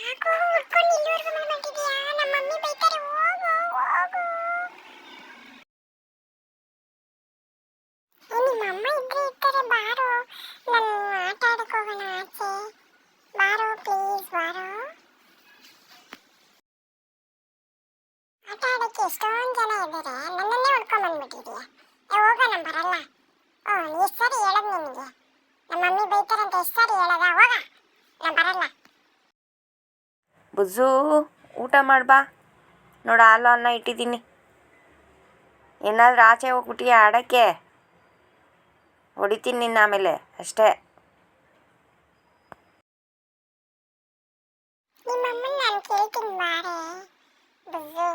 ಯಾಕೋ ಹುಡ್ಕೊಂಡು ಇಲ್ಲಿವರೆಗೂ ಬಂದಿದ್ಯಾ? ನಮ್ಮ ಮಮ್ಮಿ ಬೈತಾರೆ, ಹೋಗು ಹೋಗು. ನಿಮ್ಮ ಅಮ್ಮ ಇದ್ರೆ ಇರ್ತಾರೆ, ಬಾರೋ, ನಾನು ಆಟ ಆಡಕ್ ಹೋಗೋಣ ಆಚೆ. ಬಾರೋ ಪ್ಲೀಸ್, ಬಾರೋ. ಆಟ ಆಡಕ್ಕೆ ಎಷ್ಟೊಂದು ಜನ ಇದ್ದಾರೆ, ನನ್ನನ್ನೇ ಹುಡ್ಕೊಂಡ್ ಬಂದ್ಬಿಟ್ಟಿದ್ಯಾ. ಹೋಗೋಣ, ಬರಲ್ಲ. ಎಷ್ಟು ಸರಿ ಹೇಳೋದು ನಿನಗೆ? ನಮ್ಮ ಮಮ್ಮಿ ಬೈತಾರೆ ಅಂತ ಎಷ್ಟು ಸರಿ ಹೇಳೋದ? ಹೋಗ, ನಾನು ಬರಲ್ಲ. ಬುಜ್ಜು, ಊಟ ಮಾಡ್ಬಾ. ನೋಡು, ಹಾಲು ಅನ್ನ ಇಟ್ಟಿದ್ದೀನಿ. ಏನಾದರೂ ಆಚೆ ಹೋಗ್ಬಿಟ್ಟಿಯ ಆಡೋಕ್ಕೆ? ಹೊಡಿತೀನಿ ನಿನ್ನ ಆಮೇಲೆ ಅಷ್ಟೇ. ನಿಮ್ಮಮ್ಮನ ನಾನು ಕೇಳ್ತೀನಿ ಬಾರೆ ಬುಜ್ಜು.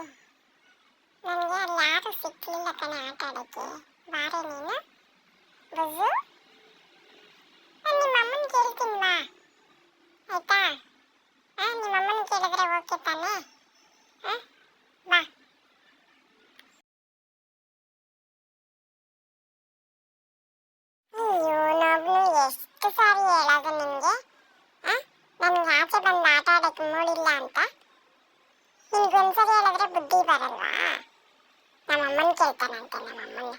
ನನಗೆ ಅಲ್ಲಿ ಯಾರು ಸಿಕ್ಕಲಿಲ್ಲ ಕಣೆ ಆಟ ಆಡೋಕ್ಕೆ. ಬಾರೆ ನೀನು ಬುಜ್ಜು. ನಾನು ನಿಮ್ಮಮ್ಮನ ಕೇಳ್ತೀನಿ ಬಾ, ಆಯ್ತಾ? ನಿಮ್ಮಮ್ಮನ ಕೇಳಿದ್ರೆ ಓಕೆ ತಾನೆ? ಬಾ. ಅಯ್ಯೋ, ನೋಬ್ನು ಎಷ್ಟು ಸಾರಿ ಹೇಳೋದು ನಿನಗೆ? ನನಗೆ ಆಚೆ ಬಂದು ಆಟ ಆಡೋಕ್ಕೆ ಮೂಡಿಲ್ಲ ಅಂತ. ನಿನಗೊಂದ್ಸರಿ ಹೇಳಿದ್ರೆ ಬುದ್ಧಿ ಬರಲ್ವಾ? ನಮ್ಮಮ್ಮನ ಕೇಳ್ತಾನಂತೆ, ನಮ್ಮಮ್ಮನ.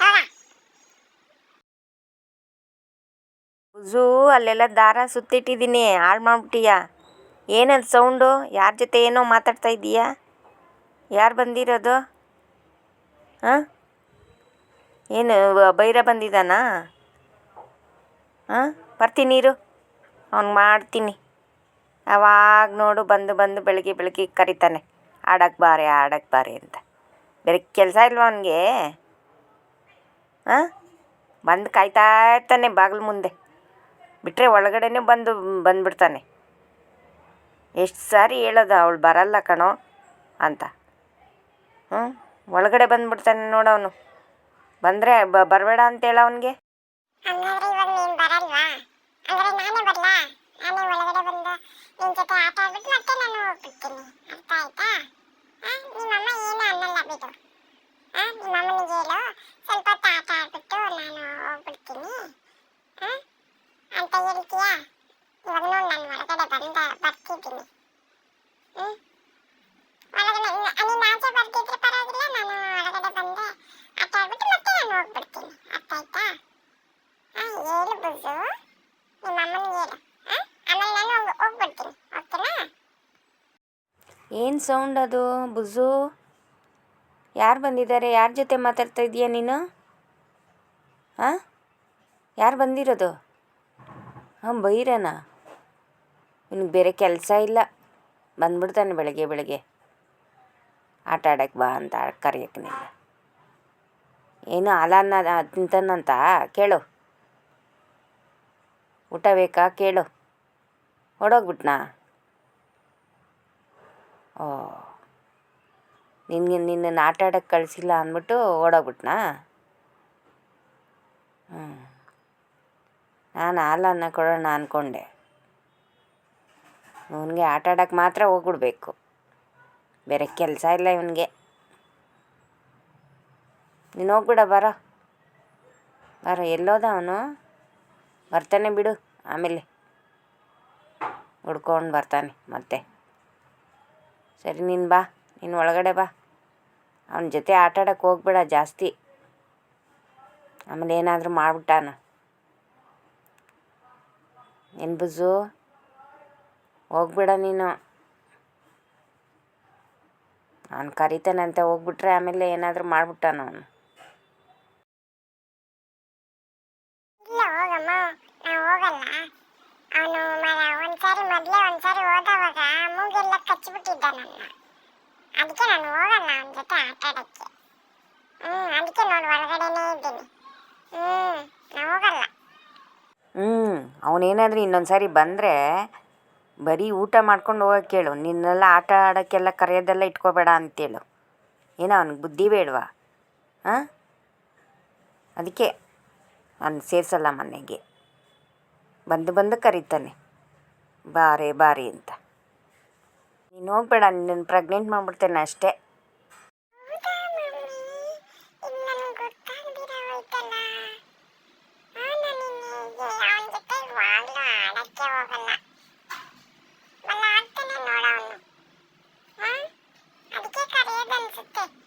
ಹೋಗ. ಬುಜ್ಜು, ಅಲ್ಲೆಲ್ಲ ದಾರ ಸುತ್ತಿಟ್ಟಿದ್ದೀನಿ, ಹಾಳು ಮಾಡ್ಬಿಟ್ಟಿಯ. ಏನದು ಸೌಂಡು? ಯಾರ ಜೊತೆ ಏನೋ ಮಾತಾಡ್ತಾ ಇದ್ದೀಯಾ? ಯಾರು ಬಂದಿರೋದು? ಹಾಂ, ಏನು ಬೈರ ಬಂದಿದ್ದಾನಾ? ಬರ್ತೀನಿ ಇರು, ಅವ್ನಿಗೆ ಮಾಡ್ತೀನಿ. ಅವಾಗ ನೋಡು, ಬಂದು ಬಂದು ಬೆಳಗ್ಗೆ ಬೆಳಗ್ಗೆ ಕರಿತಾನೆ, ಆಡಕ್ಕೆ ಬಾರೆ ಆಡಕ್ಕೆ ಬಾರೆ ಅಂತ. ಬೇರೆ ಕೆಲಸ ಇಲ್ವ ಅವನಿಗೆ? ಬಂದು ಕಾಯ್ತಾ ಇರ್ತಾನೆ ಬಾಗಿಲು ಮುಂದೆ, ಬಿಟ್ಟರೆ ಒಳಗಡೆನೇ ಬಂದುಬಿಡ್ತಾನೆ. ಎಷ್ಟು ಸಾರಿ ಹೇಳೋದು ಅವಳು ಬರಲ್ಲ ಕಣೋ ಅಂತ. ಒಳಗಡೆ ಬಂದುಬಿಡ್ತಾನೆ ನೋಡವನು. ಬಂದರೆ ಬರಬೇಡ ಅಂತ ಹೇಳ ಅವನಿಗೆ. ಹಂಗಾದ್ರೆ ಇವಾಗ ನೀನು ಬರಲ್ವಾ? ಅಂದರೆ ನಾನೇ ಬರಲಾ? ನಾನೇ ಒಳಗಡೆ ಬಂದು ನಿನ್ನ ಜೊತೆ ಆಟ ಆಡ್ಬಿಟ್ಟು ಮತ್ತೆ ನಾನು ಹೋಗ್ಬಿಡ್ತೀನಿ, ಅರ್ಥ ಆಯ್ತಾ? ನಿಮ್ಮಮ್ಮ ಏನೂ ಅನ್ನಲ್ಲ ಬಿಡು. ನಿಮ್ಮಮ್ಮನಿಗೆ ಹೇಳು, ಸ್ವಲ್ಪ ಹೊತ್ತು ಆಟ ಆಡ್ಬಿಟ್ಟು ನಾನು ಹೋಗ್ಬಿಡ್ತೀನಿ ಅಂತ ಹೇಳ್ತೀಯಾ? ಇವಾಗ ನೋಡಿ, ನಾನು ಒಳಗಡೆ ಬರ್ತಿದ್ದೀನಿ. ಒಳಗಡೆ ನೀನು ಆಚೆ ಬರ್ತಿದ್ರೆ ಪರವಾಗಿಲ್ಲ, ನಾನು ಒಳಗಡೆ ಬಂದೆ ಆಟ ಆಡ್ಬಿಟ್ಟು ಮತ್ತೆ ನಾನು ಹೋಗ್ಬಿಡ್ತೀನಿ, ಅರ್ಥ ಆಯ್ತಾ? ಹೇಳು ಬುಜ್ಜು, ನಿಮ್ಮ ಅಮ್ಮನಿಗೆ ಹೇಳು. ಆಮೇಲೆ ನಾನು ಹೋಗ್ಬಿಡ್ತೀನಿ, ಓಕೆನಾ? ಏನು ಸೌಂಡ್ ಅದು ಬುಜ್ಜು? ಯಾರು ಬಂದಿದ್ದಾರೆ? ಯಾರ ಜೊತೆ ಮಾತಾಡ್ತಾ ಇದೀಯ ನೀನು? ಯಾರು ಬಂದಿರೋದು? ಬೈರನಾ? ನಿನಗೆ ಬೇರೆ ಕೆಲಸ ಇಲ್ಲ, ಬಂದ್ಬಿಡ್ತಾನೆ ಬೆಳಗ್ಗೆ ಬೆಳಗ್ಗೆ ಆಟ ಆಡಕ್ಕೆ ಬಾ ಅಂತ ಕರೆಯೋಕ್ಕೆ. ನೀನು ಏನು ಹಾಲನ್ನ ತಿಂತಾನಂತ ಕೇಳು. ಊಟ ಬೇಕಾ ಕೇಳು. ಹೊಡೋಗ್ಬಿಟ್ನಾ? ನಿನ್ನನ್ನು ಆಟ ಆಡೋಕ್ಕೆ ಕಳಿಸಿಲ್ಲ ಅಂದ್ಬಿಟ್ಟು ಓಡೋಗ್ಬಿಟ್ನಾ? ನಾನು ಹಾಲನ್ನ ಕೊಡೋಣ ಅಂದ್ಕೊಂಡೆ. ಇವನಿಗೆ ಆಟ ಆಡೋಕ್ಕೆ ಮಾತ್ರ ಹೋಗ್ಬಿಡ್ಬೇಕು, ಬೇರೆ ಕೆಲಸ ಇಲ್ಲ ಇವನಿಗೆ. ನೀನು ಹೋಗ್ಬಿಡ, ಬರೋ ಎಲ್ಲೋದ ಅವನು? ಬರ್ತಾನೆ ಬಿಡು, ಆಮೇಲೆ ಹುಡ್ಕೊಂಡು ಬರ್ತಾನೆ ಮತ್ತೆ. ಸರಿ, ನೀನು ಬಾ, ನೀನು ಒಳಗಡೆ ಬಾ. ಅವನ ಜೊತೆ ಆಟ ಆಡೋಕ್ಕೆ ಹೋಗ್ಬೇಡ ಜಾಸ್ತಿ, ಆಮೇಲೆ ಏನಾದರೂ ಮಾಡ್ಬಿಟ್ಟಾನ. ಏನು ಬುಜ್ಜು, ಹೋಗ್ಬೇಡ ನೀನು. ಅವ್ನು ಕರಿತಾನಂತೆ, ಹೋಗ್ಬಿಟ್ರೆ ಆಮೇಲೆ ಏನಾದರೂ ಮಾಡ್ಬಿಟ್ಟಾನ ಅವನು. ಇಲ್ಲ ಹೋಗಮ್ಮ, ನಾವು ಹೋಗಲ್ಲ. ಅವನು ಒಂದ್ಸಾರಿ ಹೋದವಾಗ ಮೂಗೆಲ್ಲ ಕಚ್ಚಿಬಿಟ್ಟಿದ್ದ ನನ್ನ. ಅದಕ್ಕೆ ನಾನು ಹೋಗಲ್ಲ ಅವನ ಜೊತೆ ಆಟ ಆಡೋಕ್ಕೆ. ಅದಕ್ಕೆ ನೋಡಿ ಒಳಗಡೆನೇ ಇದ್ದೀನಿ. ನಾನು ಹೋಗಲ್ಲ. ಅವನೇನಾದರೂ ಇನ್ನೊಂದು ಸಾರಿ ಬಂದರೆ ಬರೀ ಊಟ ಮಾಡ್ಕೊಂಡು ಹೋಗೋಕ್ಕೆ ಹೇಳು. ನಿನ್ನೆಲ್ಲ ಆಟ ಆಡೋಕ್ಕೆಲ್ಲ ಕರೆಯೋದೆಲ್ಲ ಇಟ್ಕೋಬೇಡ ಅಂತೇಳು. ಏನೋ ಅವ್ನಿಗೆ ಬುದ್ಧಿ ಬೇಡವಾ? ಅದಕ್ಕೆ ನಾನು ಸೇರಿಸಲ್ಲ ಮನೆಗೆ. ಬಂದು ಕರೀತಾನೆ, ಬಾರೆ ಬಾರೆ ಅಂತ. ನೀನು ಹೋಗ್ಬೇಡ, ನಿನ್ನನ್ನು ಪ್ರೆಗ್ನೆಂಟ್ ಮಾಡಿಬಿಡ್ತೇನೆ ಅಷ್ಟೇ. ಅವನ ಜೊತೆ ಇವಾಗಲೂ ಆಡಕ್ಕೆ ಹೋಗಲ್ಲ. ಆಡ್ತಾನೆ ಮತ್ತೆ